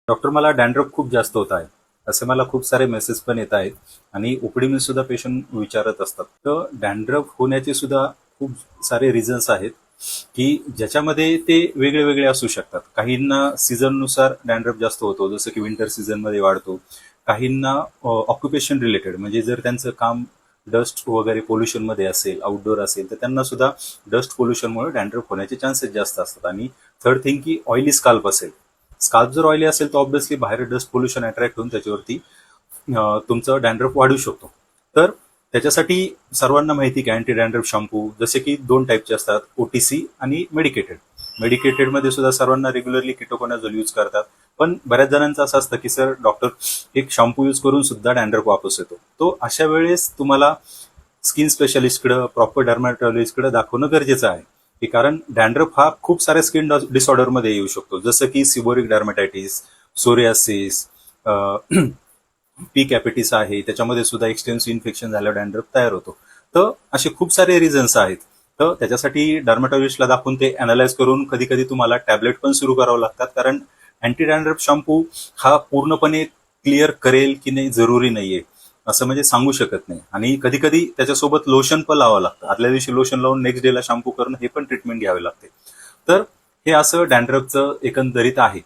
Doctor, मला dandruff खूप जास्त होत आहे. असे मला खूप सारे मेसेज पण येत आहेत आणि ओपीडी सुद्धा पेशंट विचारत असतात. तर डॅन्ड्रफ होण्याचे सुद्धा खूप सारे रिझन्स आहेत की ज्याच्यामध्ये ते वेगळे वेगळे असू शकतात. काहींना सीझननुसार डॅन्ड्रफ जास्त होतो, जसं की विंटर सीझनमध्ये वाढतो. काहींना ऑक्युपेशन रिलेटेड, म्हणजे जर त्यांचं काम डस्ट वगैरे पोल्युशनमध्ये असेल, आउटडोर असेल, तर त्यांना सुद्धा डस्ट पोल्युशनमुळे डॅन्ड्रफ होण्याचे चान्सेस जास्त असतात. आणि थर्ड थिंग की ऑइली स्काल्प असेल. स्काल्प जर ऑइली असेल तर ऑब्व्हियसली बाहेर डस्ट पोल्युशन अट्रॅक्ट होऊन त्याच्यावरती तुमचं डॅन्ड्रफ वाढू शकतो. तर त्याच्यासाठी सर्वांना माहिती की अँटी डॅन्ड्रफ शॅम्पू जसे की 2 टाईपचे असतात, ओटीसी आणि मेडिकेटेड. मेडिकेटेडमध्ये सुद्धा सर्वांना रेग्युलरली कीटोकोनाझोल यूज करतात. पण बऱ्याच जणांचं असं असतं की सर डॉक्टर, एक शॅम्पू यूज करून सुद्धा डॅन्ड्रफ वापस येतो. तो अशा वेळेस तुम्हाला स्किन स्पेशालिस्टकडे, प्रॉपर डर्मॅटॉलॉजिस्टकडे दाखवणं गरजेचं आहे. की कारण डॅन्ड्रफ हा खूप साऱ्या स्किन डिसऑर्डरमध्ये येऊ शकतो, जसं की सिबोरिक डर्मॅटायटिस, सोरियासिस, पी कॅपिटिस आहे. त्याच्यामध्ये सुद्धा एक्सटेन्सिव्ह इन्फेक्शन झाल्यावर डॅन्ड्रफ तयार होतो. तर असे खूप सारे रिझन्स आहेत. तर त्याच्यासाठी डर्मॅटॉलॉजिस्टला दाखवून ते अनालाइज करून कधी कधी तुम्हाला टॅबलेट पण सुरू करावं लागतात, कारण अँटी डॅन्ड्रफ शॅम्पू हा पूर्णपणे क्लिअर करेल की नाही जरुरी नाहीये, असं म्हणजे सांगू शकत नाही. आणि कधी कधी त्याच्यासोबत लोशन पण लावावं लागतं. आदल्या दिवशी लोशन लावून नेक्स्ट डेला शॅम्पू करणं, हे पण ट्रीटमेंट घ्यावी लागते. तर हे असं डॅन्ड्रफचं एकंदरीत आहे.